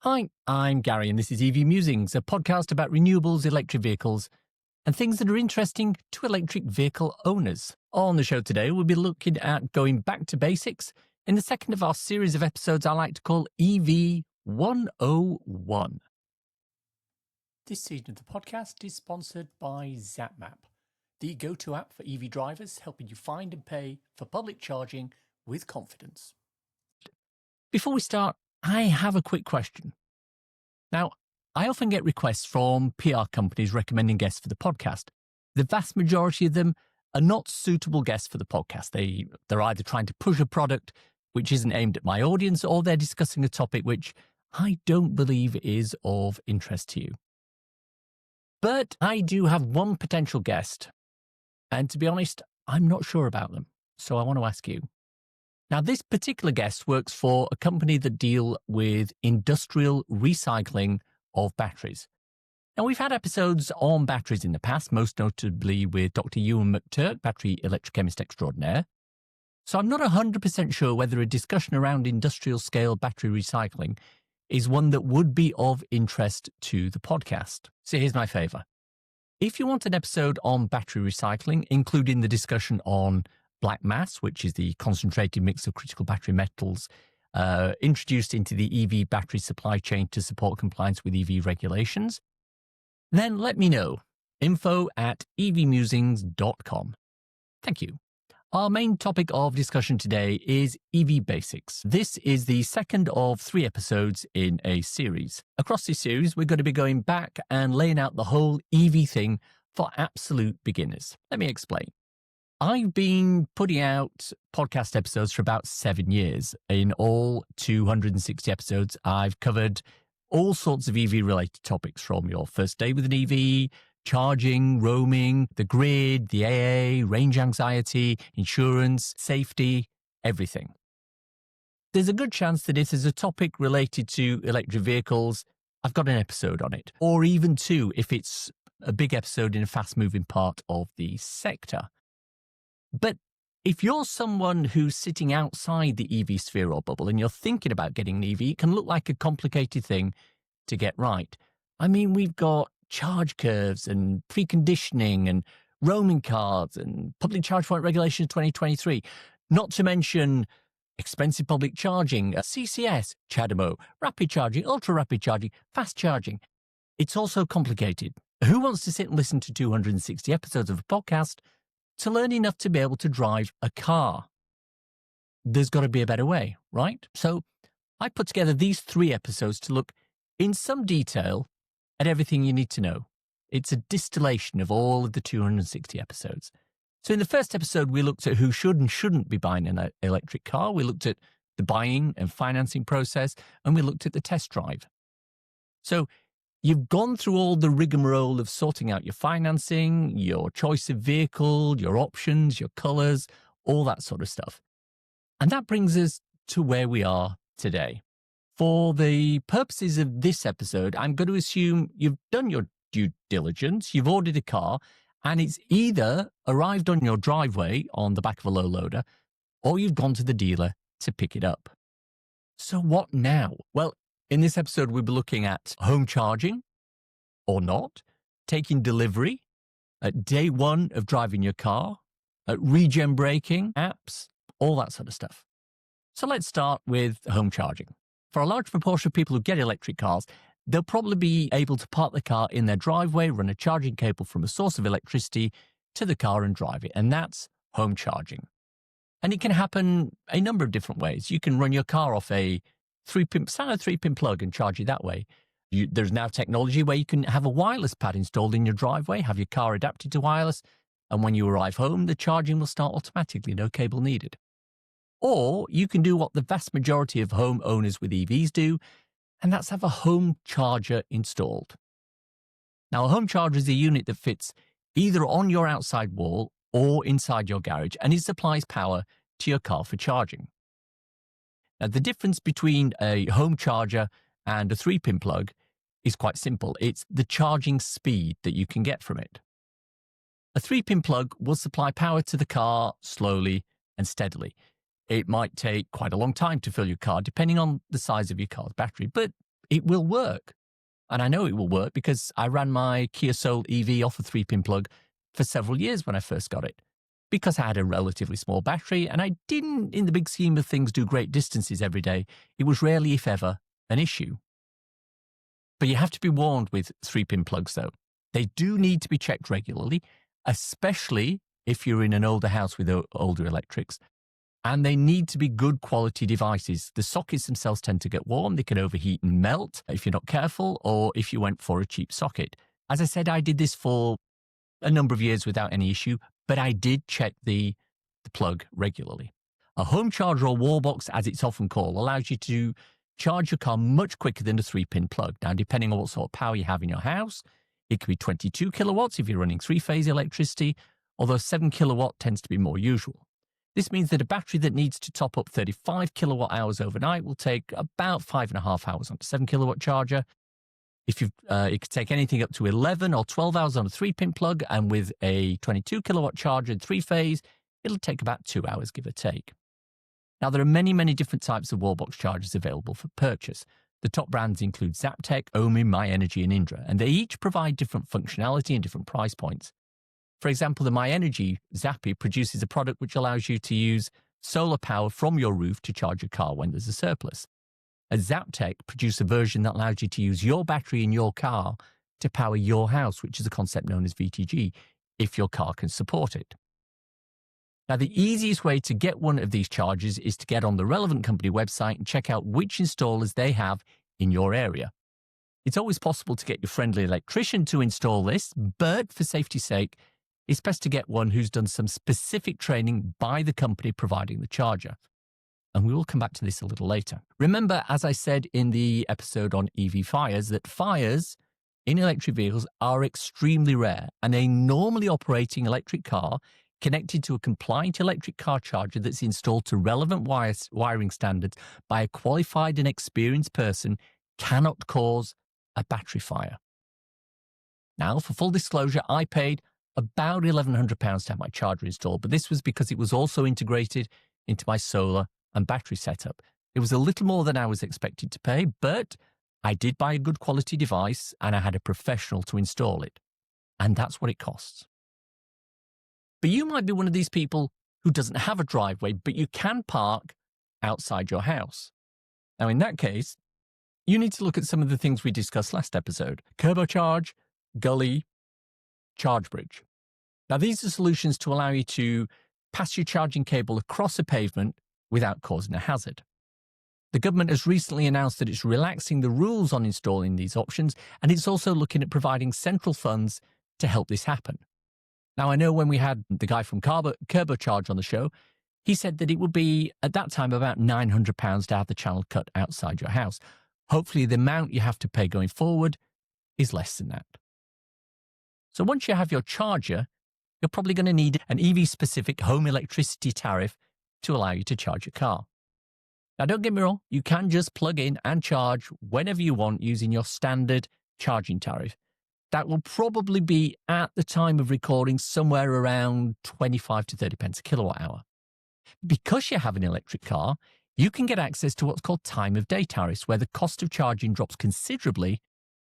Hi, I'm Gary, and this is EV Musings, a podcast about renewables, electric vehicles, and things that are interesting to electric vehicle owners. On the show today, we'll be looking at going back to basics in the second of our series of episodes I like to call EV101. This season of the podcast is sponsored by ZapMap, the go-to app for EV drivers, helping you find and pay for public charging with confidence. Before we start, I have a quick question. Now, I often get requests from PR companies recommending guests for the podcast. The vast majority of them are not suitable guests for the podcast. They're either trying to push a product which isn't aimed at my audience, or they're discussing a topic which I don't believe is of interest to you. But I do have one potential guest, and to be honest, I'm not sure about them. So I want to ask you. Now, this particular guest works for a company that deal with industrial recycling of batteries. Now, we've had episodes on batteries in the past, most notably with Dr. Ewan McTurk, battery electrochemist extraordinaire. So I'm not 100% sure whether a discussion around industrial scale battery recycling is one that would be of interest to the podcast. So here's my favour. If you want an episode on battery recycling, including the discussion on black mass, which is the concentrated mix of critical battery metals introduced into the EV battery supply chain to support compliance with EV regulations, then let me know. info@evmusings.com. Thank you. Our main topic of discussion today is EV basics. This is the second of 3 episodes in a series. Across this series, we're going to be going back and laying out the whole EV thing for absolute beginners. Let me explain. I've been putting out podcast episodes for about 7 years. In all 260 episodes, I've covered all sorts of EV-related topics, from your first day with an EV, charging, roaming, the grid, the AA, range anxiety, insurance, safety, everything. There's a good chance that if there's a topic related to electric vehicles, I've got an episode on it, or even 2 if it's a big episode in a fast-moving part of the sector. But if you're someone who's sitting outside the EV sphere or bubble and you're thinking about getting an EV, it can look like a complicated thing to get right. I mean, we've got charge curves and preconditioning and roaming cards and public charge point regulations 2023, not to mention expensive public charging, CCS, CHAdeMO, rapid charging, ultra rapid charging, fast charging. It's also complicated. Who wants to sit and listen to 260 episodes of a podcast to learn enough to be able to drive a car? There's got to be a better way, right? So I put together these 3 episodes to look in some detail at everything you need to know. It's a distillation of all of the 260 episodes. So in the first episode, we looked at who should and shouldn't be buying an electric car. We looked at the buying and financing process, and we looked at the test drive. So you've gone through all the rigmarole of sorting out your financing, your choice of vehicle, your options, your colours, all that sort of stuff. And that brings us to where we are today. For the purposes of this episode, I'm going to assume you've done your due diligence, you've ordered a car, and it's either arrived on your driveway on the back of a low loader, or you've gone to the dealer to pick it up. So what now? Well, in this episode, we'll be looking at home charging or not, taking delivery, at day 1 of driving your car, at regen braking, apps, all that sort of stuff. So let's start with home charging. For a large proportion of people who get electric cars, they'll probably be able to park the car in their driveway, run a charging cable from a source of electricity to the car and drive it. And that's home charging. And it can happen a number of different ways. You can run your car off a 3-pin plug and charge it that way. There's now technology where you can have a wireless pad installed in your driveway, have your car adapted to wireless, and when you arrive home, the charging will start automatically, no cable needed. Or you can do what the vast majority of home owners with EVs do, and that's have a home charger installed. Now, a home charger is a unit that fits either on your outside wall or inside your garage, and it supplies power to your car for charging. Now, the difference between a home charger and a 3-pin plug is quite simple. It's the charging speed that you can get from it. A 3-pin plug will supply power to the car slowly and steadily. It might take quite a long time to fill your car, depending on the size of your car's battery, but it will work. And I know it will work because I ran my Kia Soul EV off a 3-pin plug for several years when I first got it, because I had a relatively small battery and I didn't, in the big scheme of things, do great distances every day. It was rarely, if ever, an issue. But you have to be warned with 3-pin plugs, though. They do need to be checked regularly, especially if you're in an older house with older electrics. And they need to be good quality devices. The sockets themselves tend to get warm. They can overheat and melt if you're not careful, or if you went for a cheap socket. As I said, I did this for a number of years without any issue, but I did check the plug regularly. A home charger, or wall box as it's often called, allows you to charge your car much quicker than a 3-pin plug. Now, depending on what sort of power you have in your house, it can be 22 kilowatts if you're running 3-phase electricity, although 7 kilowatt tends to be more usual. This means that a battery that needs to top up 35 kilowatt hours overnight will take about 5.5 hours on a 7 kilowatt charger. If it could take anything up to 11 or 12 hours on a 3-pin plug, and with a 22 kilowatt charger in 3-phase, it'll take about 2 hours, give or take. Now, there are many, many different types of wallbox chargers available for purchase. The top brands include Zaptec, Ohmie, MyEnergy, and Indra, and they each provide different functionality and different price points. For example, the MyEnergy Zappy produces a product which allows you to use solar power from your roof to charge your car when there's a surplus. And Zaptec produces a version that allows you to use your battery in your car to power your house, which is a concept known as VTG, if your car can support it. Now, the easiest way to get one of these chargers is to get on the relevant company website and check out which installers they have in your area. It's always possible to get your friendly electrician to install this, but for safety's sake, it's best to get one who's done some specific training by the company providing the charger. And we will come back to this a little later. Remember, as I said in the episode on EV fires, that fires in electric vehicles are extremely rare, and a normally operating electric car connected to a compliant electric car charger that's installed to relevant wiring standards by a qualified and experienced person cannot cause a battery fire. Now, for full disclosure, I paid about £1,100 to have my charger installed, but this was because it was also integrated into my solar and battery setup. It was a little more than I was expected to pay, but I did buy a good quality device and I had a professional to install it. And that's what it costs. But you might be one of these people who doesn't have a driveway, but you can park outside your house. Now, in that case, you need to look at some of the things we discussed last episode: Turbocharge, Gully, ChargeBridge. Now, these are solutions to allow you to pass your charging cable across a pavement without causing a hazard. The government has recently announced that it's relaxing the rules on installing these options, and it's also looking at providing central funds to help this happen. Now, I know when we had the guy from Turbocharge on the show, he said that it would be, at that time, about £900 to have the channel cut outside your house. Hopefully, the amount you have to pay going forward is less than that. So once you have your charger, you're probably going to need an EV-specific home electricity tariff to allow you to charge your car. Now, don't get me wrong, you can just plug in and charge whenever you want using your standard charging tariff. That will probably be, at the time of recording, somewhere around 25 to 30 pence a kilowatt hour. Because you have an electric car, you can get access to what's called time of day tariffs, where the cost of charging drops considerably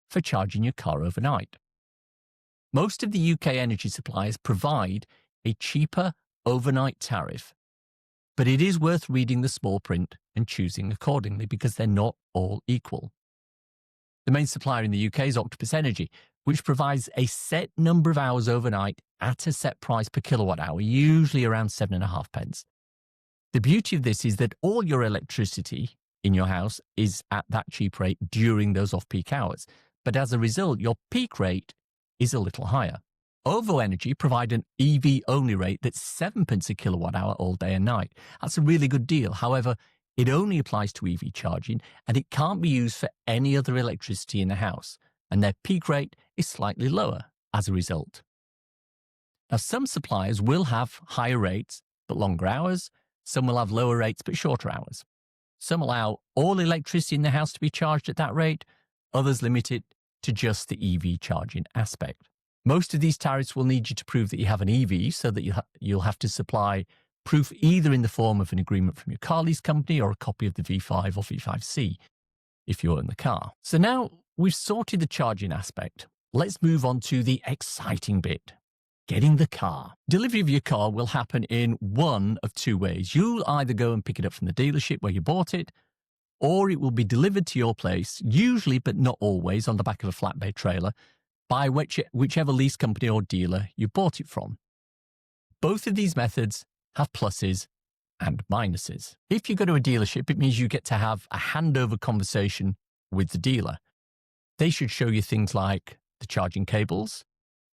for charging your car overnight. Most of the UK energy suppliers provide a cheaper overnight tariff, but it is worth reading the small print and choosing accordingly because they're not all equal. The main supplier in the UK is Octopus Energy, which provides a set number of hours overnight at a set price per kilowatt hour, usually around 7.5 pence. The beauty of this is that all your electricity in your house is at that cheap rate during those off-peak hours, but as a result, your peak rate is a little higher. OVO Energy provide an EV-only rate that's 7 pence a kilowatt hour all day and night. That's a really good deal. However, it only applies to EV charging, and it can't be used for any other electricity in the house, and their peak rate is slightly lower as a result. Now, some suppliers will have higher rates but longer hours. Some will have lower rates but shorter hours. Some allow all electricity in the house to be charged at that rate. Others limit it to just the EV charging aspect. Most of these tariffs will need you to prove that you have an EV, so that you'll have to supply proof either in the form of an agreement from your car lease company or a copy of the V5 or V5C. if you own the car. So now we've sorted the charging aspect. Let's move on to the exciting bit. Getting the car. Delivery of your car will happen in one of two ways. You'll either go and pick it up from the dealership where you bought it, or it will be delivered to your place, usually but not always on the back of a flatbed trailer, by whichever lease company or dealer you bought it from. Both of these methods have pluses and minuses. If you go to a dealership, it means you get to have a handover conversation with the dealer. They should show you things like the charging cables,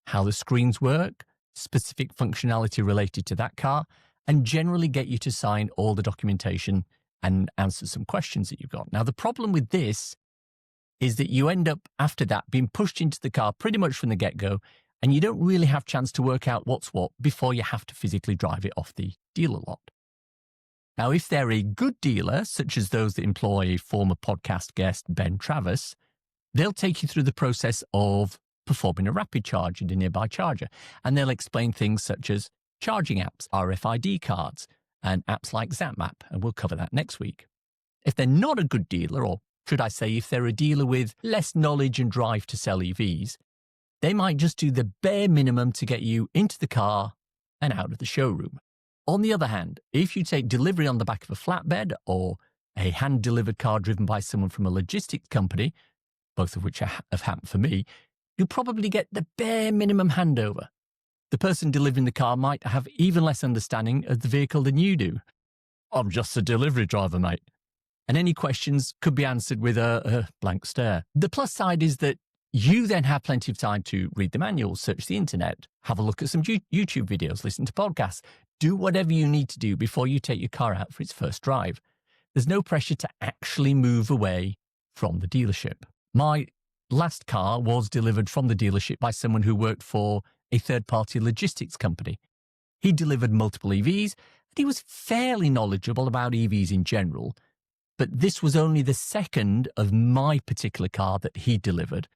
how the screens work, specific functionality related to that car, and generally get you to sign all the documentation and answer some questions that you've got. Now, the problem with this is that you end up, after that, being pushed into the car pretty much from the get-go, and you don't really have a chance to work out what's what before you have to physically drive it off the dealer lot. Now, if they're a good dealer, such as those that employ former podcast guest Ben Travis, they'll take you through the process of performing a rapid charge at a nearby charger, and they'll explain things such as charging apps, RFID cards, and apps like ZapMap, and we'll cover that next week. If they're not a good dealer, or should I say if they're a dealer with less knowledge and drive to sell EVs, they might just do the bare minimum to get you into the car and out of the showroom. On the other hand, if you take delivery on the back of a flatbed or a hand-delivered car driven by someone from a logistics company, both of which have happened for me, you'll probably get the bare minimum handover. The person delivering the car might have even less understanding of the vehicle than you do. I'm just a delivery driver, mate. And any questions could be answered with a blank stare. The plus side is that you then have plenty of time to read the manuals, search the internet, have a look at some YouTube videos, listen to podcasts, do whatever you need to do before you take your car out for its first drive. There's no pressure to actually move away from the dealership. My last car was delivered from the dealership by someone who worked for a third-party logistics company. He delivered multiple EVs, and he was fairly knowledgeable about EVs in general, but this was only the second of my particular car that he delivered,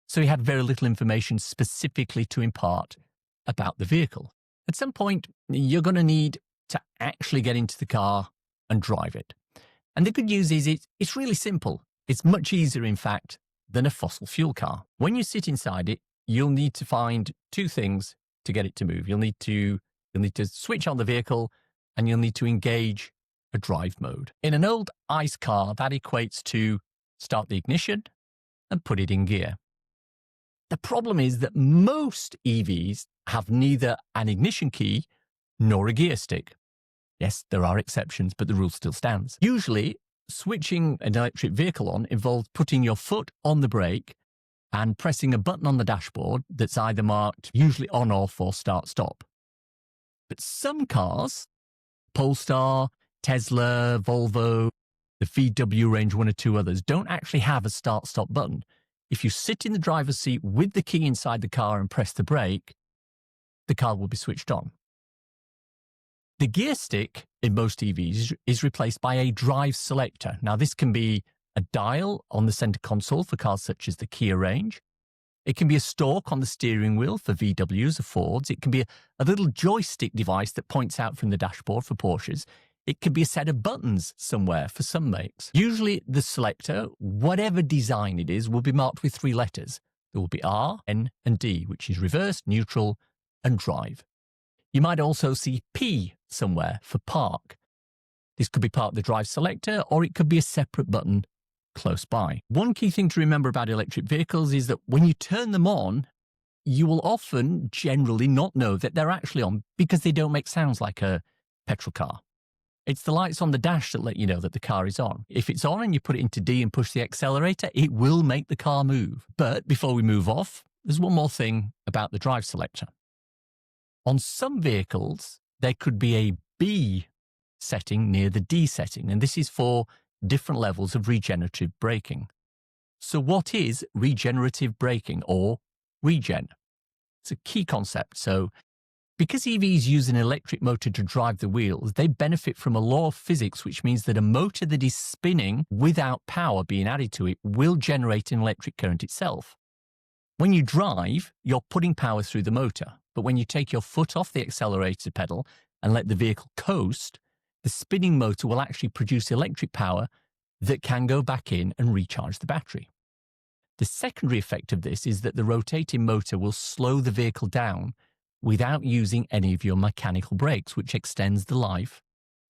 so he had very little information specifically to impart about the vehicle. At some point, you're going to need to actually get into the car and drive it. And the good news is it's really simple. It's much easier, in fact, than a fossil fuel car. When you sit inside it, you'll need to find two things to get it to move. You'll need to switch on the vehicle, and you'll need to engage a drive mode. In an old ICE car, that equates to start the ignition and put it in gear. The problem is that most EVs have neither an ignition key nor a gear stick. Yes, there are exceptions, but the rule still stands. Usually, switching an electric vehicle on involves putting your foot on the brake and pressing a button on the dashboard that's either marked usually on, off, or start, stop. But some cars, Polestar, Tesla, Volvo, the VW range, one or two others, don't actually have a start, stop button. If you sit in the driver's seat with the key inside the car and press the brake, the car will be switched on. The gear stick in most EVs is replaced by a drive selector. Now, this can be a dial on the center console for cars such as the Kia range. It can be a stalk on the steering wheel for VWs or Fords. It can be a little joystick device that points out from the dashboard for Porsches. It could be a set of buttons somewhere for some makes. Usually the selector, whatever design it is, will be marked with three letters. There will be R, N, and D, which is reverse, neutral, and drive. You might also see P somewhere for park. This could be part of the drive selector, or it could be a separate button close by. One key thing to remember about electric vehicles is that when you turn them on, you will often generally not know that they're actually on because they don't make sounds like a petrol car. It's the lights on the dash that let you know that the car is on. If it's on and you put it into D and push the accelerator, it will make the car move. But before we move off, there's one more thing about the drive selector. On some vehicles, there could be a B setting near the D setting, and this is for different levels of regenerative braking. So what is regenerative braking, or regen? It's a key concept. So because EVs use an electric motor to drive the wheels, they benefit from a law of physics, which means that a motor that is spinning without power being added to it will generate an electric current itself. When you drive, you're putting power through the motor, but when you take your foot off the accelerator pedal and let the vehicle coast, the spinning motor will actually produce electric power that can go back in and recharge the battery. The secondary effect of this is that the rotating motor will slow the vehicle down without using any of your mechanical brakes, which extends the life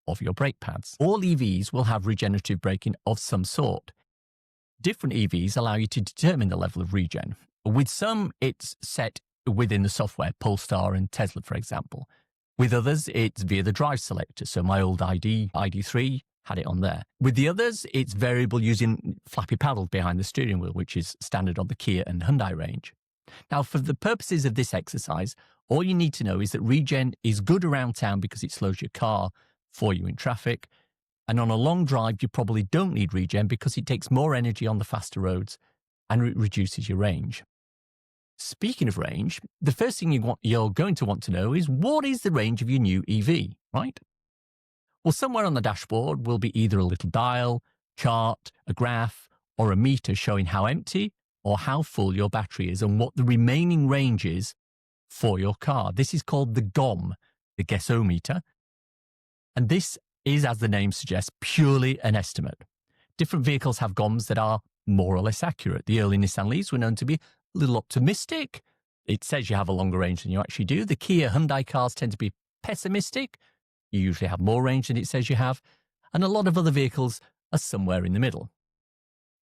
of your brake pads. All EVs will have regenerative braking of some sort. Different EVs allow you to determine the level of regen. With some, it's set within the software, Polestar and Tesla, for example. With others, it's via the drive selector. So my old ID3 had it on there. With the others, it's variable using flappy paddles behind the steering wheel, which is standard on the Kia and Hyundai range. Now, for the purposes of this exercise, all you need to know is that regen is good around town because it slows your car for you in traffic. And on a long drive, you probably don't need regen because it takes more energy on the faster roads and it reduces your range. Speaking of range, the first thing you're going to want to know is what is the range of your new EV, right? Well, somewhere on the dashboard will be either a little dial, chart, a graph, or a meter showing how empty or how full your battery is and what the remaining range is for your car. This is called the GOM, the Guessometer. And this is, as the name suggests, purely an estimate. Different vehicles have GOMs that are more or less accurate. The early Nissan Leafs were known to be a little optimistic. It says you have a longer range than you actually do. The Kia Hyundai cars tend to be pessimistic. You usually have more range than it says you have. And a lot of other vehicles are somewhere in the middle.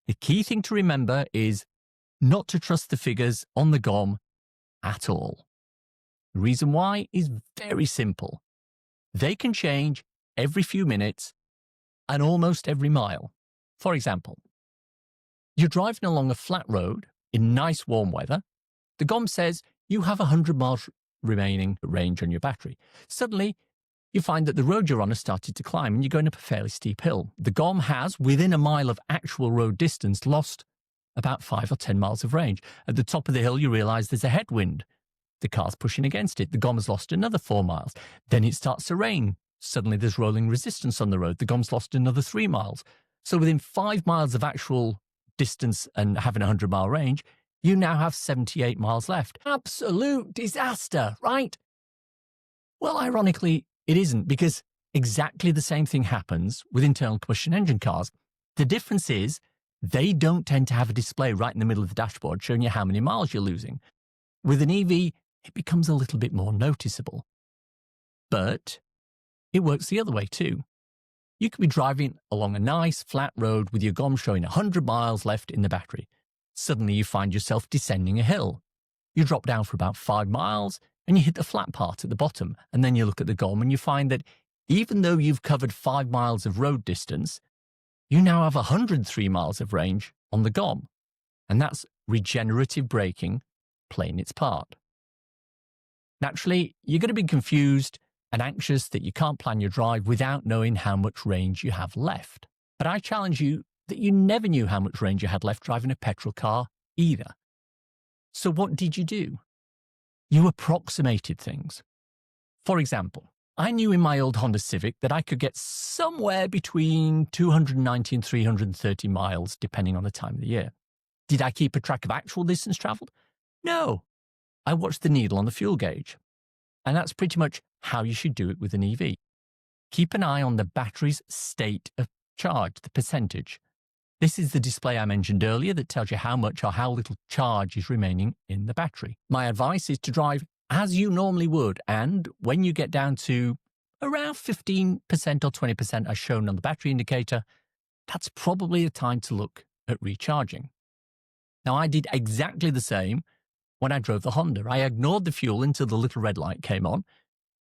The key thing to remember is not to trust the figures on the GOM at all. The reason why is very simple. They can change every few minutes and almost every mile. For example, you're driving along a flat road in nice warm weather. The GOM says you have 100 miles remaining range on your battery. Suddenly, you find that the road you're on has started to climb and you're going up a fairly steep hill. The GOM has, within a mile of actual road distance, lost about 5 or 10 miles of range. At the top of the hill, you realize there's a headwind. The car's pushing against it. The GOM has lost another 4 miles. Then it starts to rain. Suddenly there's rolling resistance on the road. The GOM's lost another 3 miles. So within 5 miles of actual distance and having a 100-mile range, you now have 78 miles left. Absolute disaster, right? Well, ironically, it isn't, because exactly the same thing happens with internal combustion engine cars. The difference is they don't tend to have a display right in the middle of the dashboard showing you how many miles you're losing. With an EV, it becomes a little bit more noticeable. But it works the other way too. You could be driving along a nice flat road with your GOM showing 100 miles left in the battery. Suddenly you find yourself descending a hill. You drop down for about 5 miles and you hit the flat part at the bottom. And then you look at the GOM and you find that even though you've covered 5 miles of road distance, you now have 103 miles of range on the GOM. And that's regenerative braking playing its part. Naturally, you're going to be confused and anxious that you can't plan your drive without knowing how much range you have left. But I challenge you that you never knew how much range you had left driving a petrol car either. So what did you do? You approximated things. For example, I knew in my old Honda Civic that I could get somewhere between 290 and 330 miles, depending on the time of the year. Did I keep a track of actual distance traveled? No. I watched the needle on the fuel gauge. And that's pretty much how you should do it with an EV. Keep an eye on the battery's state of charge, the percentage. This is the display I mentioned earlier that tells you how much or how little charge is remaining in the battery. My advice is to drive as you normally would, and when you get down to around 15% or 20% as shown on the battery indicator, that's probably the time to look at recharging. Now, I did exactly the same when I drove the Honda. I ignored the fuel until the little red light came on,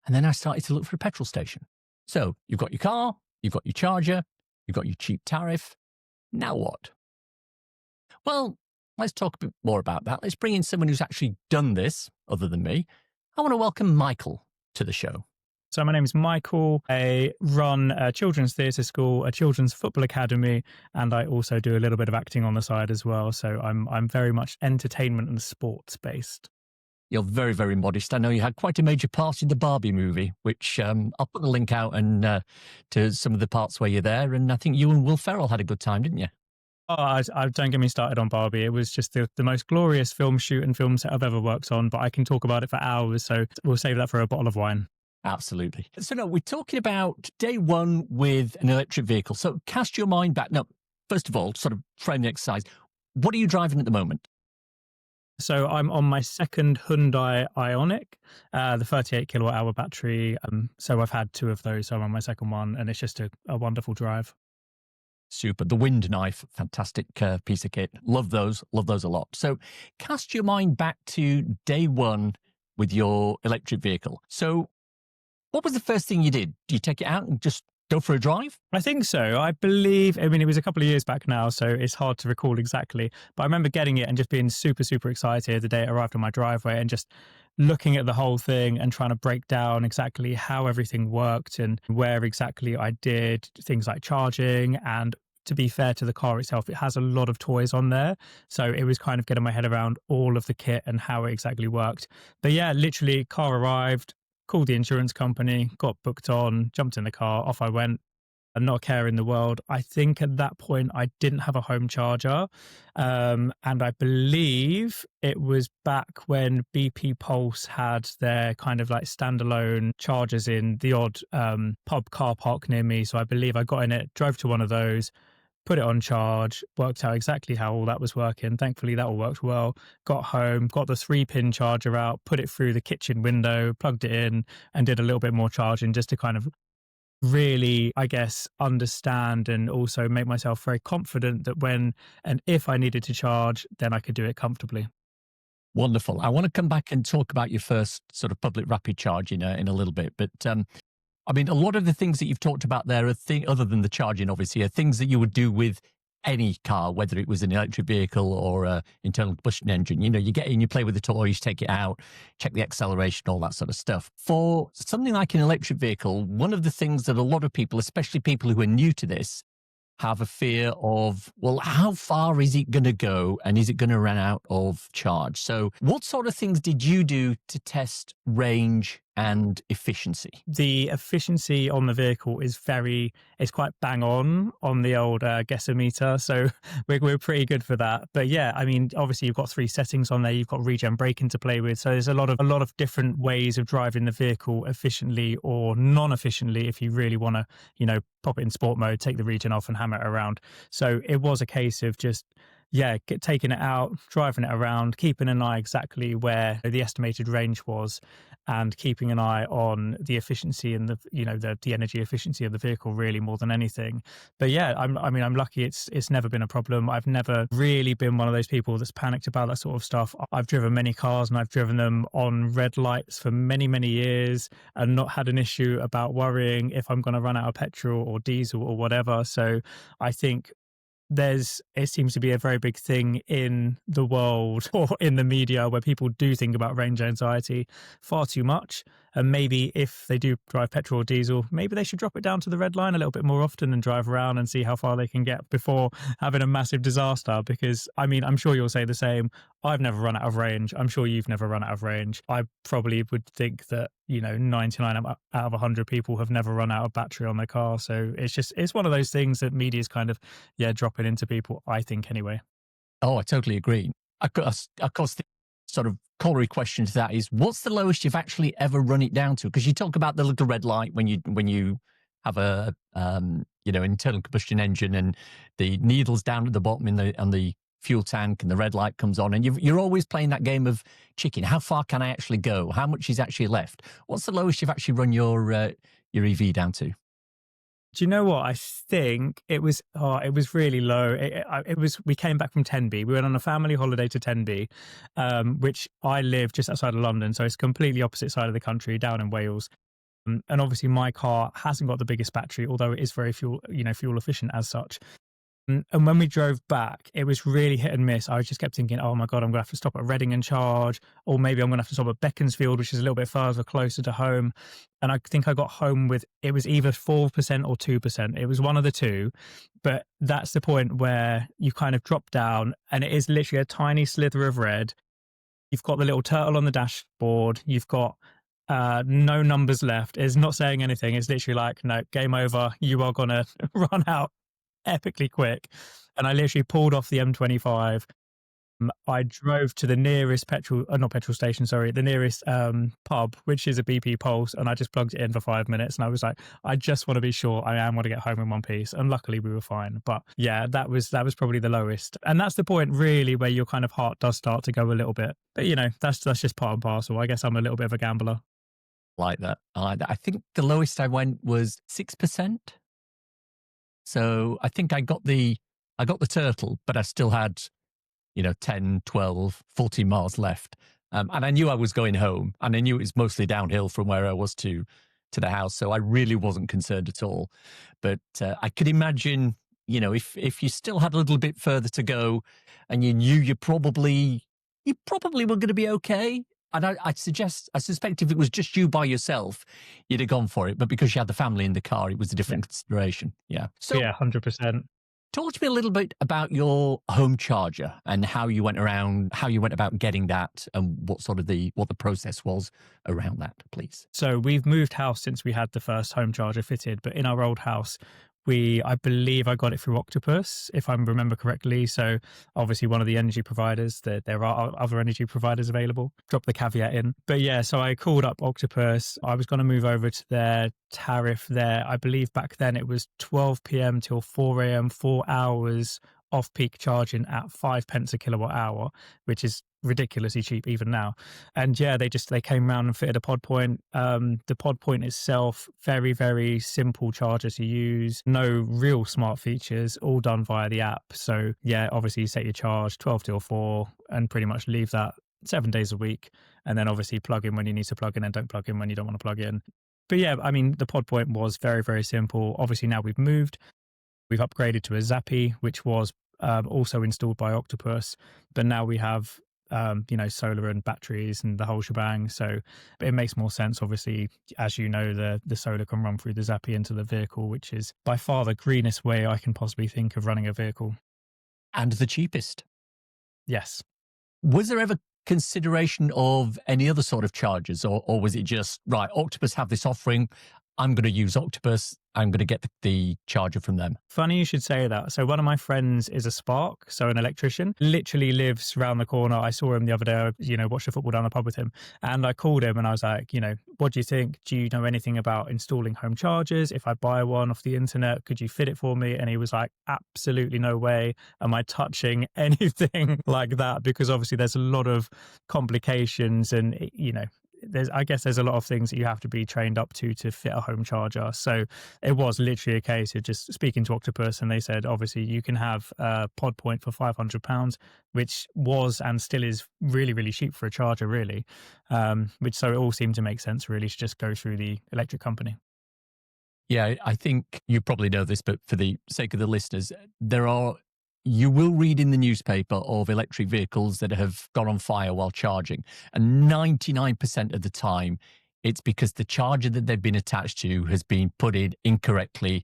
and then I started to look for a petrol station. So you've got your car, you've got your charger, you've got your cheap tariff. Now what? Well, let's talk a bit more about that. Let's bring in someone who's actually done this, other than me. I want to welcome Michael to the show. So my name is Michael. I run a children's theatre school, a children's football academy, and I also do a little bit of acting on the side as well. So I'm very much entertainment and sports based. You're very, very modest. I know you had quite a major part in the Barbie movie, which I'll put the link out and to some of the parts where you're there. And I think you and Will Ferrell had a good time, didn't you? Oh, I don't get me started on Barbie. It was just the most glorious film shoot and film set I've ever worked on, but I can talk about it for hours. So we'll save that for a bottle of wine. Absolutely. So no, we're talking about day one with an electric vehicle. So cast your mind back. No, first of all, sort of frame the exercise. What are you driving at the moment? So I'm on my second Hyundai Ioniq, the 38 kilowatt hour battery. So I've had two of those. So I'm on my second one, and it's just a wonderful drive. Super. The Wind Knife, fantastic piece of kit. Love those a lot. So cast your mind back to day one with your electric vehicle. So what was the first thing you did? Do you take it out and just go for a drive? I think so. I believe, I mean, it was a couple of years back now, so it's hard to recall exactly. But I remember getting it and just being super, super excited the day it arrived on my driveway and just looking at the whole thing and trying to break down exactly how everything worked and where exactly I did things like charging. And to be fair to the car itself, it has a lot of toys on there. So it was kind of getting my head around all of the kit and how it exactly worked. But yeah, literally, car arrived, called the insurance company, got booked on, jumped in the car, off I went, and not a care in the world. I think at that point I didn't have a home charger. And I believe it was back when BP Pulse had their kind of like standalone chargers in the odd pub car park near me. So I believe I got in it, drove to one of those, put it on charge, worked out exactly how all that was working. Thankfully, that all worked well. Got home, got the 3-pin charger out, put it through the kitchen window, plugged it in, and did a little bit more charging just to kind of really, I guess, understand and also make myself very confident that when and if I needed to charge, then I could do it comfortably. Wonderful. I want to come back and talk about your first sort of public rapid charge in a little bit. But I mean, a lot of the things that you've talked about there are other than the charging, obviously, are things that you would do with any car, whether it was an electric vehicle or a internal combustion engine. You know, you get in, you play with the toys, take it out, check the acceleration, all that sort of stuff. For something like an electric vehicle, one of the things that a lot of people, especially people who are new to this, have a fear of, well, how far is it going to go and is it going to run out of charge? So what sort of things did you do to test range and efficiency? The efficiency on the vehicle is it's quite bang on the old guessometer. So we're pretty good for that. But yeah, I mean, obviously you've got 3 settings on there. You've got regen braking to play with. So there's a lot of different ways of driving the vehicle efficiently or non-efficiently if you really want to, pop it in sport mode, take the regen off and hammer it around. So it was a case of just taking it out, driving it around, keeping an eye exactly where the estimated range was, and keeping an eye on the efficiency and the energy efficiency of the vehicle really more than anything. But yeah, I'm lucky. It's never been a problem. I've never really been one of those people that's panicked about that sort of stuff. I've driven many cars and I've driven them on red lights for many, many years and not had an issue about worrying if I'm going to run out of petrol or diesel or whatever. So I think it seems to be a very big thing in the world or in the media where people do think about range anxiety far too much. And maybe if they do drive petrol or diesel, maybe they should drop it down to the red line a little bit more often and drive around and see how far they can get before having a massive disaster. Because, I mean, I'm sure you'll say the same. I've never run out of range. I'm sure you've never run out of range. I probably would think that, 99 out of 100 people have never run out of battery on their car. So it's one of those things that media is kind of, dropping into people, I think, anyway. Oh, I totally agree. Of course, the sort of corollary question to that is, what's the lowest you've actually ever run it down to? Because you talk about the little red light when you have a internal combustion engine and the needle's down at the bottom on the fuel tank and the red light comes on, and you're always playing that game of chicken. How far can I actually go? How much is actually left? What's the lowest you've actually run your EV down to? Do you know what? I think it was really low. We came back from Tenby. We went on a family holiday to Tenby, which I live just outside of London. So it's completely opposite side of the country, down in Wales. And obviously my car hasn't got the biggest battery, although it is very fuel efficient as such. And when we drove back, it was really hit and miss. I just kept thinking, oh my God, I'm going to have to stop at Reading and charge, or maybe I'm going to have to stop at Beaconsfield, which is a little bit further, closer to home. And I think I got home with, it was either 4% or 2%. It was one of the two. But that's the point where you kind of drop down and it is literally a tiny slither of red. You've got the little turtle on the dashboard. You've got no numbers left. It's not saying anything. It's literally like, no, game over. You are going to run out epically quick. And I literally pulled off the M25, I drove to the nearest not petrol station, sorry, the nearest pub, which is a BP Pulse, and I just plugged it in for 5 minutes. And I was like, I just want to be sure I am going to get home in one piece. And luckily, we were fine. But yeah, that was probably the lowest, and that's the point really where your kind of heart does start to go a little bit. But that's just part and parcel. I guess I'm a little bit of a gambler. Like that. I think the lowest I went was 6%. So I think I got the turtle, but I still had 10, 12, 14 miles left. And I knew I was going home, and I knew it was mostly downhill from where I was to the house. So I really wasn't concerned at all. But I could imagine, if you still had a little bit further to go and you knew you probably were going to be okay. And I suspect if it was just you by yourself, you'd have gone for it. But because you had the family in the car, it was a Yeah, different consideration. Yeah. So yeah, 100%. talk to me a little bit about your home charger and how you went about getting that, and what the process was around that, please. So we've moved house since we had the first home charger fitted, but in our old house, I believe I got it through Octopus, if I remember correctly. So obviously one of the energy providers, there are other energy providers available. Drop the caveat in. But yeah, so I called up Octopus. I was going to move over to their tariff there. I believe back then it was 12 p.m. till 4 a.m., 4 hours off peak charging at 5 pence a kilowatt hour, which is ridiculously cheap even now. And yeah, they came around and fitted a pod point. The pod point itself, very, very simple charger to use, no real smart features, all done via the app. So yeah, obviously you set your charge 12 till 4 and pretty much leave that 7 days a week. And then obviously plug in when you need to plug in and don't plug in when you don't want to plug in. But yeah, I mean, the pod point was very, very simple. Obviously now we've moved. We've upgraded to a Zappi, which was also installed by Octopus, but now we have solar and batteries and the whole shebang. So it makes more sense. Obviously, as you know, the solar can run through the Zappi into the vehicle, which is by far the greenest way I can possibly think of running a vehicle. And the cheapest. Yes. Was there ever consideration of any other sort of chargers, or was it just, right, Octopus have this offering, I'm going to use Octopus, I'm going to get the charger from them? Funny you should say that. So one of my friends is a spark, so an electrician, literally lives around the corner. I saw him the other day, watched the football down the pub with him. And I called him and I was like, what do you think? Do you know anything about installing home chargers? If I buy one off the internet, could you fit it for me? And he was like, absolutely no way am I touching anything like that, because obviously there's a lot of complications and, I guess there's a lot of things that you have to be trained up to fit a home charger. So it was literally a case of just speaking to Octopus, and they said, obviously, you can have a pod point for £500, which was and still is really, really cheap for a charger, really. So it all seemed to make sense, really, to just go through the electric company. Yeah, I think you probably know this, but for the sake of the listeners, you will read in the newspaper of electric vehicles that have gone on fire while charging. And 99% of the time, it's because the charger that they've been attached to has been put in incorrectly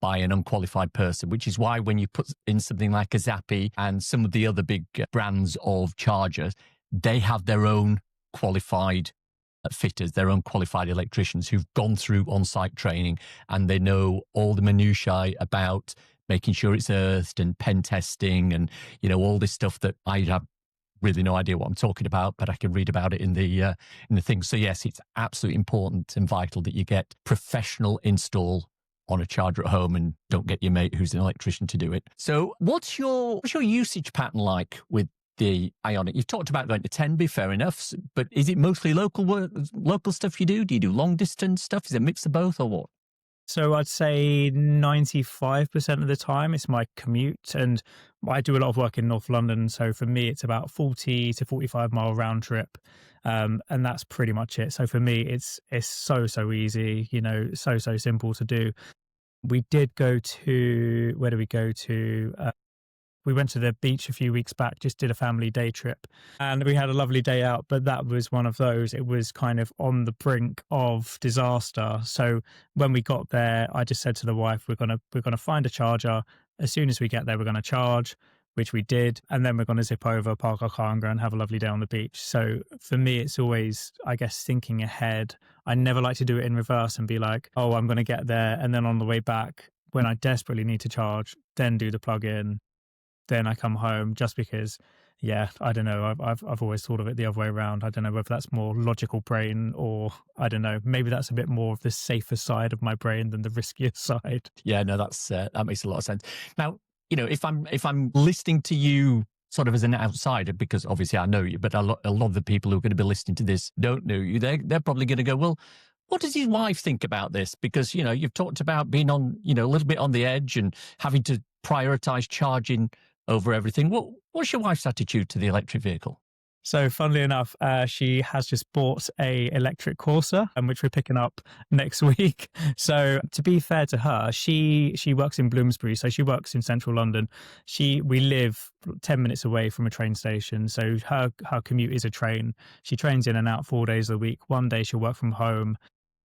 by an unqualified person, which is why when you put in something like a Zappi and some of the other big brands of chargers, they have their own qualified fitters, their own qualified electricians who've gone through on-site training, and they know all the minutiae about making sure it's earthed and pen testing and, all this stuff that I have really no idea what I'm talking about, but I can read about it in the thing. So yes, it's absolutely important and vital that you get professional install on a charger at home and don't get your mate who's an electrician to do it. So what's your usage pattern like with the Ioniq? You've talked about going to Tenby, fair enough, but is it mostly local stuff you do? Do you do long distance stuff? Is it a mix of both or what? So I'd say 95% of the time it's my commute, and I do a lot of work in North London. So for me, it's about 40 to 45 mile round trip. And that's pretty much it. So for me, it's so easy, so simple to do. We did go to, where do we go to? We went to the beach a few weeks back, just did a family day trip, and we had a lovely day out. But that was one of those, it was kind of on the brink of disaster. So when we got there, I just said to the wife, we're going to find a charger. As soon as we get there, we're going to charge, which we did. And then we're going to zip over, park our car and go and have a lovely day on the beach. So for me, it's always, I guess, thinking ahead. I never like to do it in reverse and be like, oh, I'm going to get there, and then on the way back, when I desperately need to charge, then do the plug-in, then I come home, just because, Yeah, I don't know. I've always thought of it the other way around. I don't know whether that's more logical brain, or I don't know. Maybe that's a bit more of the safer side of my brain than the riskier side. Yeah, no, that makes a lot of sense. Now, if I'm listening to you sort of as an outsider, because obviously I know you, but a lot of the people who are going to be listening to this don't know you. They're probably going to go, well, what does his wife think about this? Because you've talked about being on a little bit on the edge and having to prioritize charging over everything. What's your wife's attitude to the electric vehicle? So, funnily enough, she has just bought a electric Corsa, and which we're picking up next week. So, to be fair to her, she works in Bloomsbury, so she works in central London. We live 10 minutes away from a train station, so her commute is a train. She trains in and out 4 days a week. One day she'll work from home,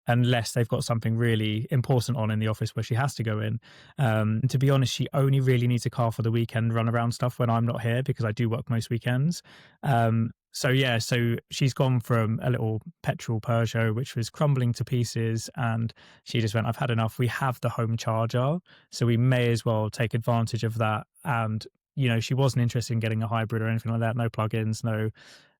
unless they've got something really important on in the office where she has to go in. And to be honest, she only really needs a car for the weekend run around stuff when I'm not here, because I do work most weekends. So yeah, so she's gone from a little petrol Peugeot, which was crumbling to pieces, and she just went, I've had enough. We have the home charger, so we may as well take advantage of that. And she wasn't interested in getting a hybrid or anything like that. No plugins, no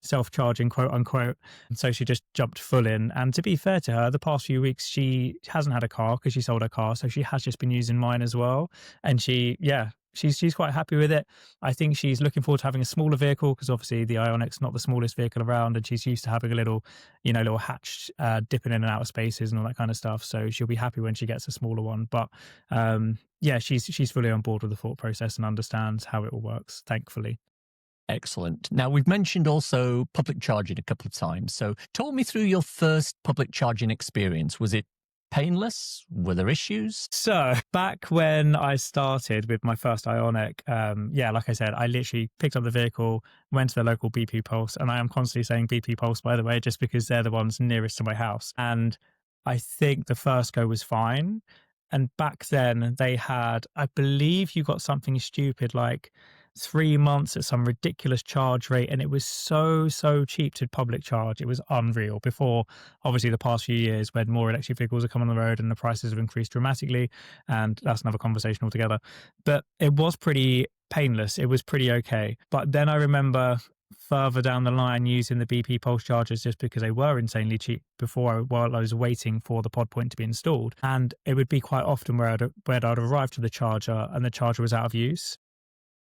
self-charging, quote unquote. And so she just jumped full in. And to be fair to her, the past few weeks, she hasn't had a car because she sold her car. So she has just been using mine as well. And she's quite happy with it. I think she's looking forward to having a smaller vehicle, because obviously the Ionic's not the smallest vehicle around, and she's used to having a little hatch dipping in and out of spaces and all that kind of stuff. So she'll be happy when she gets a smaller one. But yeah, she's fully on board with the thought process and understands how it all works, thankfully. Excellent. Now, we've mentioned also public charging a couple of times. So talk me through your first public charging experience. Was it painless? Were there issues? So back when I started with my first Ionic, yeah, like I said, I literally picked up the vehicle, went to the local BP Pulse, and I am constantly saying BP Pulse, by the way, just because they're the ones nearest to my house. And I think the first go was fine. And back then they had, I believe you got something stupid like 3 months at some ridiculous charge rate. And it was so cheap to public charge. It was unreal, before obviously the past few years when more electric vehicles have come on the road and the prices have increased dramatically. And that's another conversation altogether. But it was pretty painless. It was pretty okay. But then I remember further down the line using the BP Pulse chargers just because they were insanely cheap while I was waiting for the pod point to be installed. And it would be quite often where I'd arrive to the charger and the charger was out of use.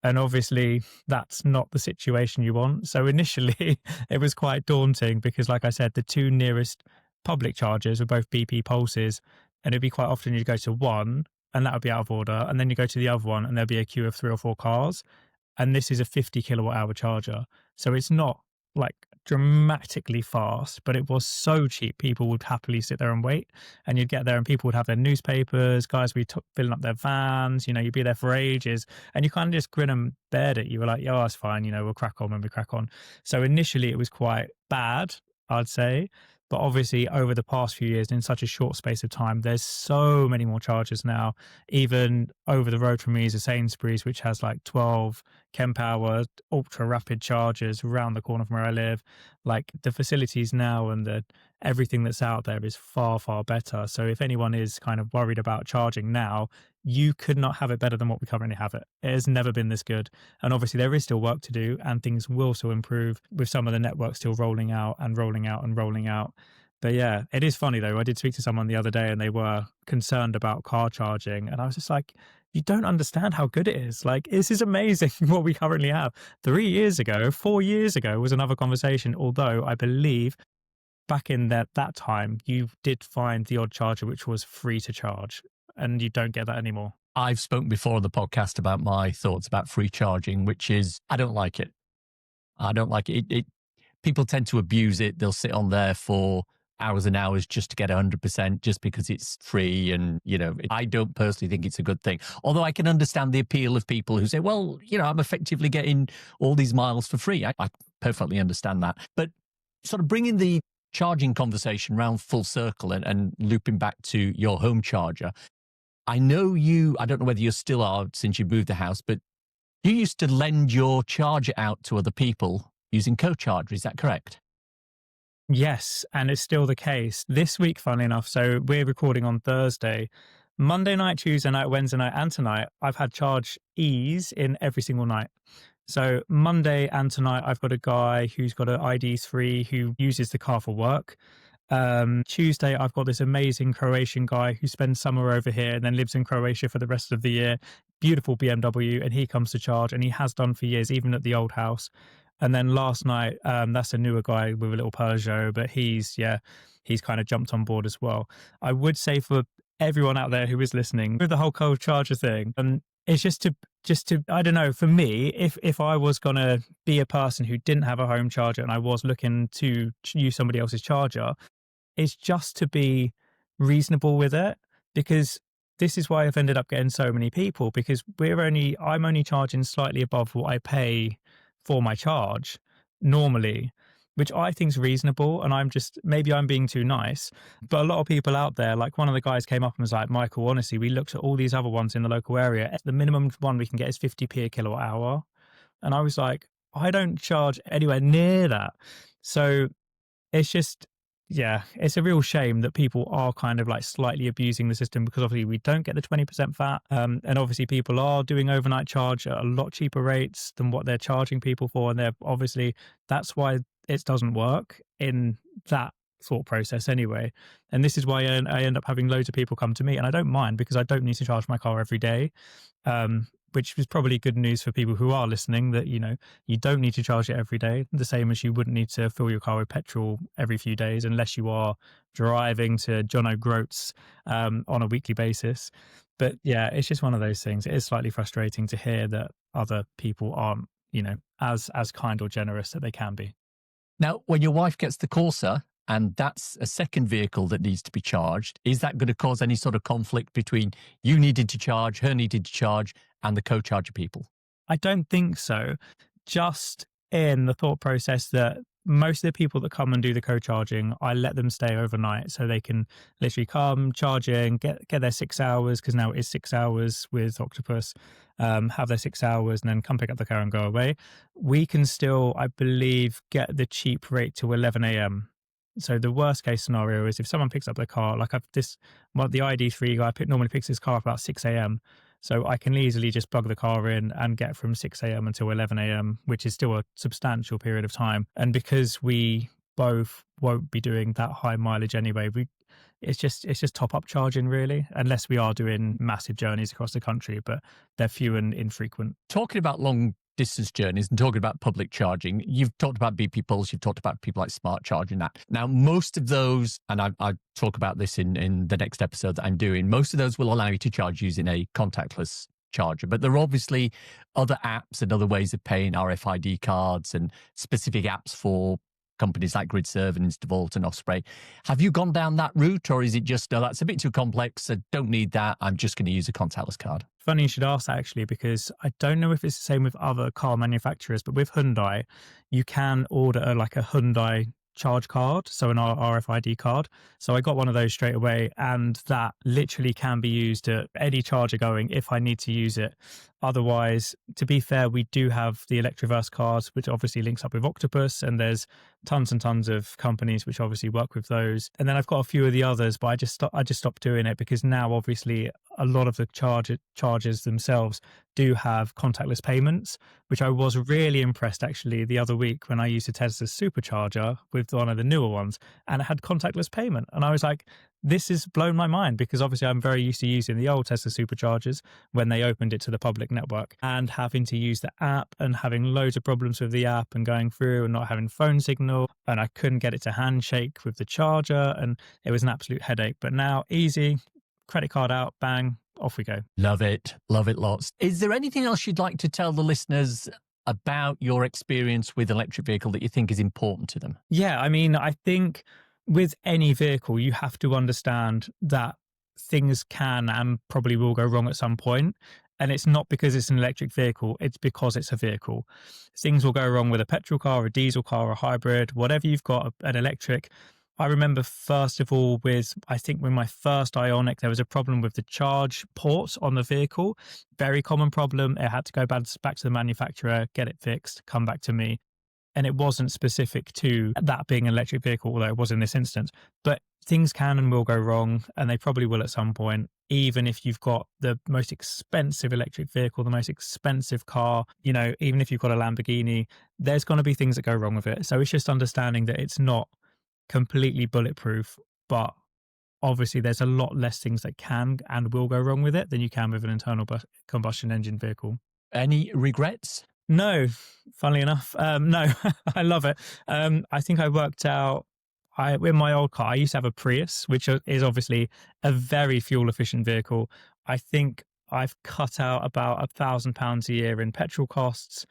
And obviously that's not the situation you want. So initially it was quite daunting because, like I said, the two nearest public chargers were both BP Pulses, and it'd be quite often you'd go to one and that would be out of order, and then you go to the other one and there'd be a queue of 3 or 4 cars. And this is a 50 kilowatt hour charger. So it's not like dramatically fast, but it was so cheap. People would happily sit there and wait, and you'd get there and people would have their newspapers, guys would be filling up their vans, you'd be there for ages, and you kind of just grin and bear it. You were like, yeah, that's fine. We'll crack on when we crack on. So initially it was quite bad, I'd say. But obviously over the past few years, in such a short space of time, there's so many more chargers now. Even over the road from me is a Sainsbury's, which has like 12 Kempower ultra rapid chargers around the corner from where I live. Like the facilities now and everything that's out there is far better. So if anyone is kind of worried about charging now, you could not have it better than what we currently have it. It has never been this good. And obviously there is still work to do, and things will still improve with some of the networks still rolling out and rolling out and rolling out. But yeah, it is funny though. I did speak to someone the other day and they were concerned about car charging. And I was just like, you don't understand how good it is. Like, this is amazing what we currently have. 3 years ago, 4 years ago was another conversation. Although I believe back in that time, you did find the odd charger which was free to charge, and you don't get that anymore. I've spoken before on the podcast about my thoughts about free charging, which is I don't like it. I don't like it. People tend to abuse it. They'll sit on there for hours and hours just to get 100% just because it's free. And, I don't personally think it's a good thing. Although I can understand the appeal of people who say, well, I'm effectively getting all these miles for free. I perfectly understand that. But sort of bringing the charging conversation round full circle and looping back to your home charger, I know I don't know whether you still are since you moved the house, but you used to lend your charger out to other people using co-charger. Is that correct? Yes, and it's still the case. This week, funnily enough, so we're recording on Thursday. Monday night, Tuesday night, Wednesday night, and tonight, I've had charge ease in every single night. So Monday and tonight, I've got a guy who's got an ID3 who uses the car for work. Tuesday, I've got this amazing Croatian guy who spends summer over here and then lives in Croatia for the rest of the year. Beautiful BMW, and he comes to charge, and he has done for years, even at the old house. And then last night, that's a newer guy with a little Peugeot, but he's kind of jumped on board as well. I would say for everyone out there who is listening, with the whole cold charger thing, it's just to I don't know, for me, if I was gonna be a person who didn't have a home charger and I was looking to use somebody else's charger, is just to be reasonable with it, because this is why I've ended up getting so many people, because I'm only charging slightly above what I pay for my charge normally, which I think is reasonable. And maybe I'm being too nice, but a lot of people out there, like one of the guys came up and was like, Michael, honestly, we looked at all these other ones in the local area. The minimum one we can get is 50p a kilowatt hour. And I was like, I don't charge anywhere near that. So it's just, yeah, it's a real shame that people are kind of like slightly abusing the system, because obviously we don't get the 20% VAT. And obviously people are doing overnight charge at a lot cheaper rates than what they're charging people for. And that's why it doesn't work in that thought process anyway. And this is why I end up having loads of people come to me, and I don't mind, because I don't need to charge my car every day. Which is probably good news for people who are listening, that, you don't need to charge it every day, the same as you wouldn't need to fill your car with petrol every few days, unless you are driving to John O'Groats on a weekly basis. But yeah, it's just one of those things. It is slightly frustrating to hear that other people aren't, as kind or generous that they can be. Now, when your wife gets the Corsa, and that's a second vehicle that needs to be charged, is that going to cause any sort of conflict between you needing to charge, her needing to charge, and the co-charger people? I don't think so. Just in the thought process that most of the people that come and do the co-charging, I let them stay overnight so they can literally come, charge in, get their 6 hours, because now it is 6 hours with Octopus, have their 6 hours and then come pick up the car and go away. We can still, I believe, get the cheap rate to 11 a.m. So the worst case scenario is if someone picks up their car, like the ID3 guy normally picks his car up about 6 a.m. So I can easily just plug the car in and get from 6 a.m. until 11 a.m., which is still a substantial period of time. And because we both won't be doing that high mileage anyway, it's just top up charging really, unless we are doing massive journeys across the country, but they're few and infrequent. Talking about long distance journeys and talking about public charging, you've talked about BP Pulse, you've talked about people like Smart Charging that. Now, most of those, and I talk about this in the next episode that I'm doing, most of those will allow you to charge using a contactless charger. But there are obviously other apps and other ways of paying, RFID cards and specific apps for companies like GridServe and InstaVault and Osprey. Have you gone down that route, or is it just, no, that's a bit too complex, I don't need that, I'm just going to use a contactless card? Funny you should ask that, actually, because I don't know if it's the same with other car manufacturers, but with Hyundai, you can order a Hyundai charge card, so an RFID card. So I got one of those straight away, and that literally can be used at any charger going if I need to use it. Otherwise, to be fair, we do have the Electroverse cards, which obviously links up with Octopus, and there's tons and tons of companies which obviously work with those. And then I've got a few of the others, but I just stopped doing it, because now obviously a lot of the chargers themselves do have contactless payments, which I was really impressed actually the other week when I used a Tesla supercharger with one of the newer ones, and it had contactless payment. And I was like, this has blown my mind, because obviously I'm very used to using the old Tesla superchargers when they opened it to the public network, and having to use the app and having loads of problems with the app and going through and not having phone signal, and I couldn't get it to handshake with the charger, and it was an absolute headache. But now easy, credit card out, bang, off we go. Love it lots. Is there anything else you'd like to tell the listeners about your experience with electric vehicle that you think is important to them? Yeah, I mean, I think with any vehicle, you have to understand that things can and probably will go wrong at some point. And it's not because it's an electric vehicle, it's because it's a vehicle. Things will go wrong with a petrol car, a diesel car, a hybrid, whatever you've got, an electric. I remember first of all with my first Ioniq, there was a problem with the charge port on the vehicle. Very common problem. It had to go back to the manufacturer, get it fixed, come back to me. And it wasn't specific to that being an electric vehicle, although it was in this instance. But things can and will go wrong, and they probably will at some point. even if you've got the most expensive electric vehicle, the most expensive car, even if you've got a Lamborghini, there's going to be things that go wrong with it. So it's just understanding that it's not completely bulletproof, but obviously there's a lot less things that can and will go wrong with it than you can with an internal combustion engine vehicle. Any regrets? No, funnily enough, no, I love it. I think I worked out, in my old car, I used to have a Prius, which is obviously a very fuel efficient vehicle. I think I've cut out about £1,000 a year in petrol costs.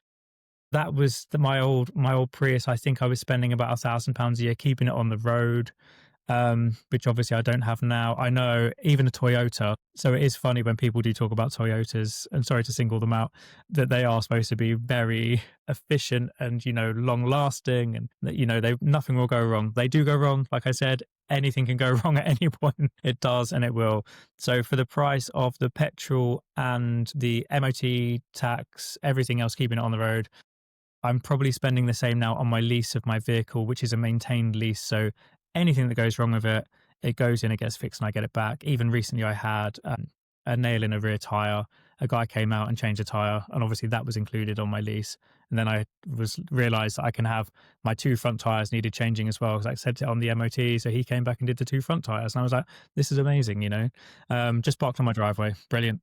That was my old Prius. I think I was spending about £1,000 a year keeping it on the road, which obviously I don't have now. I know even a Toyota. So it is funny when people do talk about Toyotas, and sorry to single them out, that they are supposed to be very efficient and, long lasting, and that, nothing will go wrong. They do go wrong. Like I said, anything can go wrong at any point. It does, and it will. So for the price of the petrol and the MOT tax, everything else, keeping it on the road, I'm probably spending the same now on my lease of my vehicle, which is a maintained lease. So anything that goes wrong with it, it goes in, it gets fixed, and I get it back. Even recently, I had a nail in a rear tire. A guy came out and changed a tire, and obviously that was included on my lease. And then I realized that I can have my 2 front tires needed changing as well, because I sent it on the MOT. So he came back and did the 2 front tires, and I was like, "This is amazing," Just parked on my driveway, brilliant,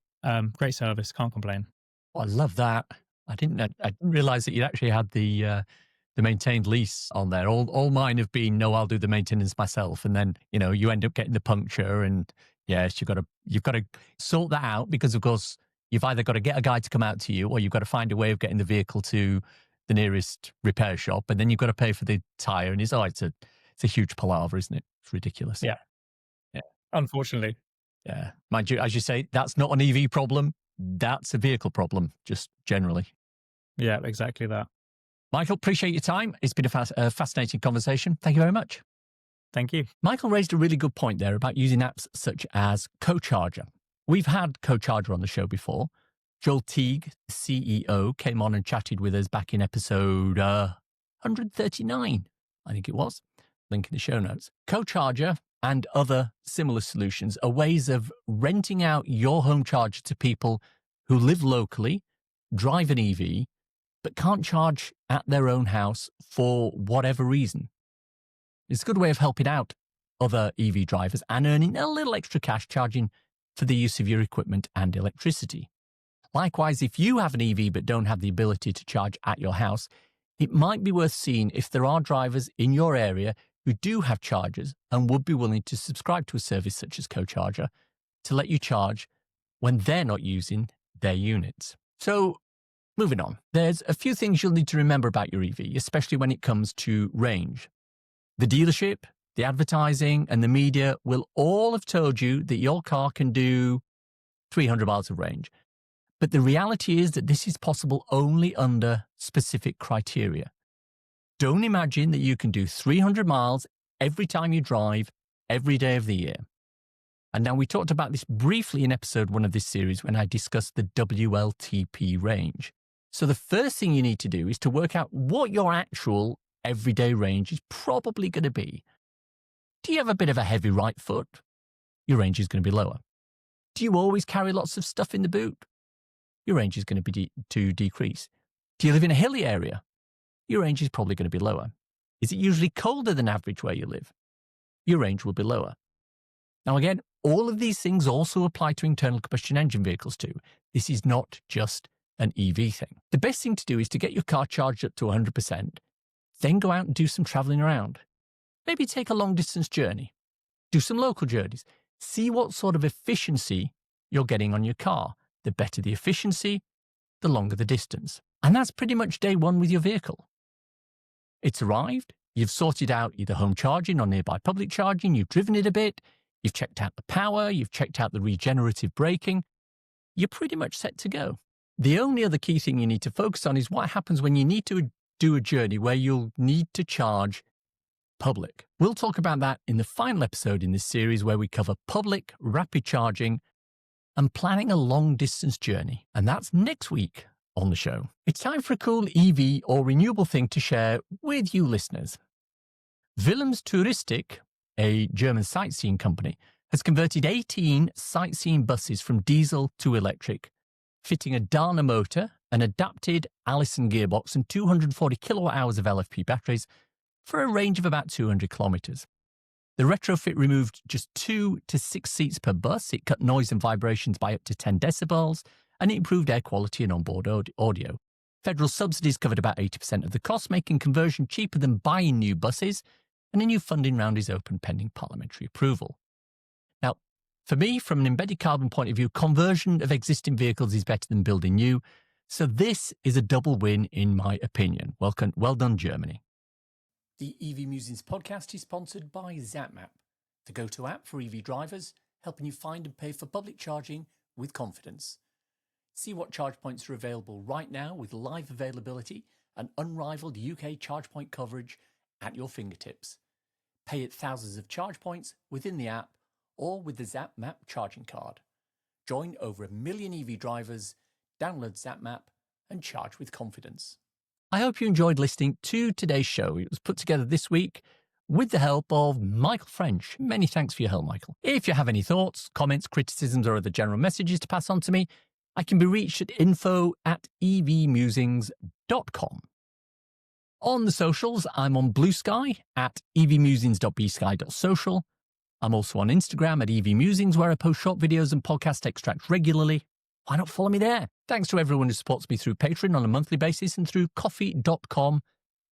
great service, can't complain. Oh, I love that. I didn't realize that you actually had the maintained lease on there. All mine have been, no, I'll do the maintenance myself. And then, you end up getting the puncture, and yes, you've got to sort that out, because of course you've either got to get a guy to come out to you, or you've got to find a way of getting the vehicle to the nearest repair shop. And then you've got to pay for the tire. And it's a huge palaver, isn't it? It's ridiculous. Yeah. Yeah. Unfortunately. Yeah. Mind you, as you say, that's not an EV problem. That's a vehicle problem, just generally. Yeah, exactly that. Michael, appreciate your time. It's been a fascinating conversation. Thank you very much. Thank you. Michael raised a really good point there about using apps such as CoCharger. We've had CoCharger on the show before. Joel Teague, the CEO, came on and chatted with us back in episode 139, I think it was. Link in the show notes. CoCharger and other similar solutions are ways of renting out your home charger to people who live locally, drive an EV, but can't charge at their own house for whatever reason. It's a good way of helping out other EV drivers and earning a little extra cash charging for the use of your equipment and electricity. Likewise, if you have an EV but don't have the ability to charge at your house, it might be worth seeing if there are drivers in your area who do have chargers and would be willing to subscribe to a service such as CoCharger to let you charge when they're not using their units. So, moving on, there's a few things you'll need to remember about your EV, especially when it comes to range. The dealership, the advertising, and the media will all have told you that your car can do 300 miles of range. But the reality is that this is possible only under specific criteria. Don't imagine that you can do 300 miles every time you drive, every day of the year. And now we talked about this briefly in episode 1 of this series when I discussed the WLTP range. So the first thing you need to do is to work out what your actual everyday range is probably going to be. Do you have a bit of a heavy right foot? Your range is going to be lower. Do you always carry lots of stuff in the boot? Your range is going to be to decrease. Do you live in a hilly area? Your range is probably going to be lower. Is it usually colder than average where you live? Your range will be lower. Now again, all of these things also apply to internal combustion engine vehicles too. This is not just an EV thing. The best thing to do is to get your car charged up to 100%, then go out and do some traveling around. Maybe take a long distance journey. Do some local journeys. See what sort of efficiency you're getting on your car. The better the efficiency, the longer the distance. And that's pretty much day one with your vehicle. It's arrived, you've sorted out either home charging or nearby public charging, you've driven it a bit, you've checked out the power, you've checked out the regenerative braking. You're pretty much set to go. The only other key thing you need to focus on is what happens when you need to do a journey where you'll need to charge public. We'll talk about that in the final episode in this series where we cover public rapid charging and planning a long-distance journey. And that's next week on the show. It's time for a cool EV or renewable thing to share with you listeners. Willems Touristik, a German sightseeing company, has converted 18 sightseeing buses from diesel to electric, fitting a Dana motor, an adapted Allison gearbox, and 240 kilowatt hours of LFP batteries for a range of about 200 kilometres. The retrofit removed just 2 to 6 seats per bus, it cut noise and vibrations by up to 10 decibels, and it improved air quality and onboard audio. Federal subsidies covered about 80% of the cost, making conversion cheaper than buying new buses, and a new funding round is open pending parliamentary approval. Now, for me, from an embedded carbon point of view, conversion of existing vehicles is better than building new, so this is a double win in my opinion. Well done, Germany. The EV Musings podcast is sponsored by ZapMap, the go-to app for EV drivers, helping you find and pay for public charging with confidence. See what charge points are available right now with live availability and unrivaled UK charge point coverage at your fingertips. Pay at thousands of charge points within the app or with the ZapMap charging card. Join over 1 million EV drivers, download ZapMap and charge with confidence. I hope you enjoyed listening to today's show. It was put together this week with the help of Michael French. Many thanks for your help, Michael. If you have any thoughts, comments, criticisms, or other general messages to pass on to me, I can be reached at info@evmusings.com. On the socials, I'm on Blue Sky at evmusings.bsky.social. I'm also on Instagram at EV Musings, where I post short videos and podcast extracts regularly. Why not follow me there? Thanks to everyone who supports me through Patreon on a monthly basis and through coffee.com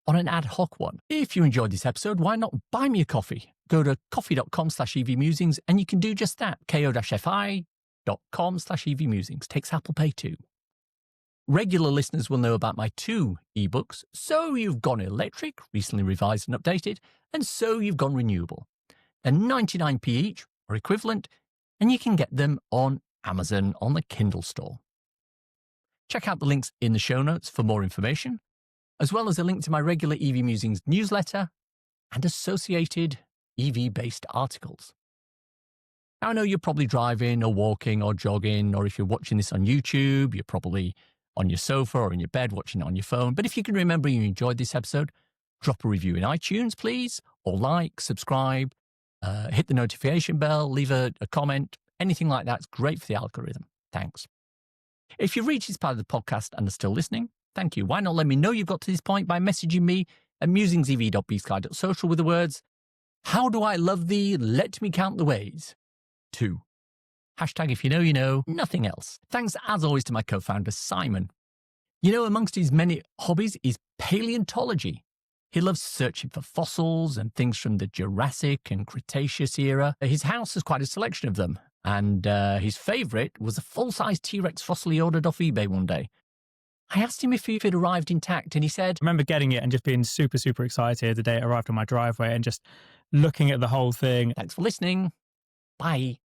on an ad hoc one. If you enjoyed this episode, why not buy me a coffee? Go to coffee.com/evmusings and you can do just that. ko-fi.com/evmusings. Takes Apple Pay too. Regular listeners will know about my 2 ebooks, So You've Gone Electric, recently revised and updated, and So You've Gone Renewable. They're 99p each, or equivalent, and you can get them on Amazon on the Kindle store. Check out the links in the show notes for more information, as well as a link to my regular EV Musings newsletter and associated EV-based articles. Now, I know you're probably driving or walking or jogging, or if you're watching this on YouTube, you're probably on your sofa or in your bed watching it on your phone. But if you can remember you enjoyed this episode, drop a review in iTunes, please, or like, subscribe, hit the notification bell, leave a comment. Anything like that's great for the algorithm. Thanks. If you've reached this part of the podcast and are still listening, thank you. Why not let me know you've got to this point by messaging me at musingsev.bsky.social with the words, "How do I love thee? Let me count the ways." 2. Hashtag if you know, you know, nothing else. Thanks as always to my co-founder, Simon. You know, amongst his many hobbies is paleontology. He loves searching for fossils and things from the Jurassic and Cretaceous era. His house has quite a selection of them. And his favourite was a full-size T-Rex fossil he ordered off eBay one day. I asked him if it arrived intact, and he said, I remember getting it and just being super, super excited the day it arrived on my driveway and just looking at the whole thing. "Thanks for listening. Bye."